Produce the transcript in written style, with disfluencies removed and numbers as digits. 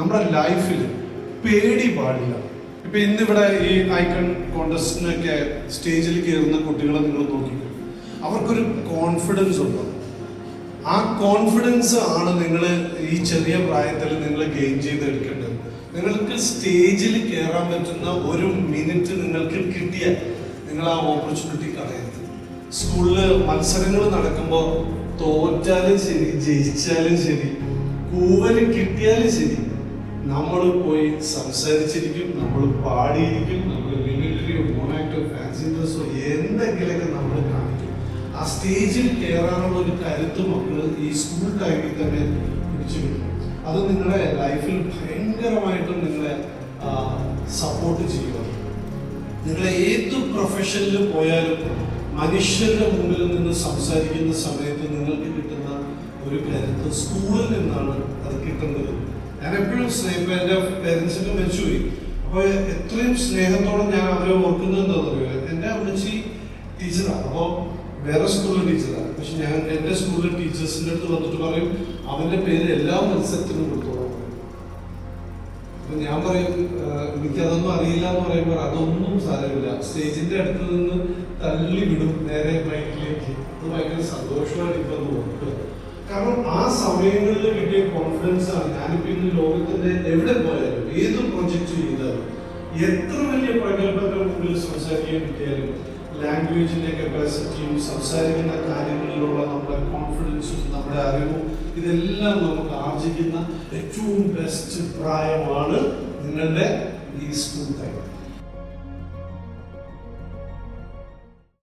നമ്മുടെ ലൈഫിൽ പേടി പാടില്ല. ഇപ്പൊ ഇന്നിവിടെ ഈ ഐക്കൺ കോൺടെസ്റ്റിനൊക്കെ സ്റ്റേജിൽ കയറുന്ന കുട്ടികളെ നിങ്ങൾ നോക്കിക്കോ, അവർക്കൊരു കോൺഫിഡൻസ് ഉണ്ട്. ആ കോൺഫിഡൻസ് ആണ് നിങ്ങൾ ഈ ചെറിയ പ്രായത്തിൽ നിങ്ങൾ ഗെയിൻ ചെയ്തെടുക്കേണ്ടത്. നിങ്ങൾക്ക് സ്റ്റേജിൽ കയറാൻ പറ്റുന്ന ഒരു മിനിറ്റ് നിങ്ങൾക്ക് കിട്ടിയാൽ നിങ്ങൾ ആ ഓപ്പർച്യൂണിറ്റി കളയരുത്. സ്കൂളിൽ മത്സരങ്ങൾ നടക്കുമ്പോൾ തോറ്റാലും ശരി ജയിച്ചാലും ശരി കൂവല് കിട്ടിയാലും ശരി നമ്മൾ പോയി സംസാരിച്ചിരിക്കും, നമ്മൾ പാടിയിരിക്കും, നമ്മൾ മിമിക്രിയോ മോണാക്ടോ ഫാൻസി ഡ്രസ്സോ എന്തെങ്കിലുമൊക്കെ നമ്മൾ കാണിക്കും. ആ സ്റ്റേജിൽ കയറാനുള്ള ഒരു കരുത്ത് മക്കൾ ഈ സ്കൂൾ ടൈമിൽ തന്നെ പിടിച്ചു കിട്ടും. അത് നിങ്ങളുടെ ലൈഫിൽ ഭയങ്കരമായിട്ടും നിങ്ങളെ സപ്പോർട്ട് ചെയ്യുക. നിങ്ങൾ ഏത് പ്രൊഫഷനിൽ പോയാലും മനുഷ്യരുടെ മുമ്പിൽ നിന്ന് സംസാരിക്കുന്ന സമയത്ത് നിങ്ങൾക്ക് കിട്ടുന്ന ഒരു കരുത്ത് സ്കൂളിൽ നിന്നാണ് അത് കിട്ടുന്നത്. ഞാൻ എപ്പോഴും എൻ്റെ പേരൻസിന്റെ മരിച്ചുപോയി. അപ്പോൾ എത്രയും സ്നേഹത്തോടെ ഞാൻ അവരെ ഓർക്കുന്നത് എന്താണെന്ന് അറിയുക, എൻ്റെ അമ്മച്ചി ടീച്ചറാണ്, അപ്പോൾ വേറെ സ്കൂളിലെ ടീച്ചറാണ്. പക്ഷെ ഞാൻ എൻ്റെ സ്കൂളിലെ ടീച്ചേഴ്സിൻ്റെ അടുത്ത് വന്നിട്ട് പറയും അവൻ്റെ പേര് എല്ലാ മത്സരത്തിനും കൊടുത്തോളാം. അപ്പൊ ഞാൻ പറയും എനിക്കതൊന്നും അറിയില്ല എന്ന് പറയുമ്പോൾ അതൊന്നും സാരമില്ല, സ്റ്റേജിന്റെ അടുത്ത് നിന്ന് തള്ളി വിടും നേരെ മൈക്കിലേക്ക്. അത് ഭയങ്കര സന്തോഷമാണ് ഇപ്പൊ ഓർക്കുക. കാരണം ആ സമയങ്ങളിൽ കിട്ടിയ കോൺഫിഡൻസ് ആണ്. ഞാനിപ്പോ ഇന്ന് ലോകത്തിന്റെ എവിടെ പോയാലും ഏത് പ്രൊജക്ട് ചെയ്താലും എത്ര വലിയ പ്രഗത്ഭരുടെ മുമ്പിൽ സംസാരിക്കാൻ കിട്ടിയാലും ലാംഗ്വേജിന്റെ കപ്പാസിറ്റിയും സംസാരിക്കുന്ന കാര്യങ്ങളിലുള്ള നമ്മുടെ കോൺഫിഡൻസും നമ്മുടെ അറിവും ഇതെല്ലാം നമുക്ക് ആർജിക്കുന്ന ഏറ്റവും ബെസ്റ്റ് പ്രായമാണ് നിങ്ങളുടെ ഈ സ്കൂൾ ടൈം.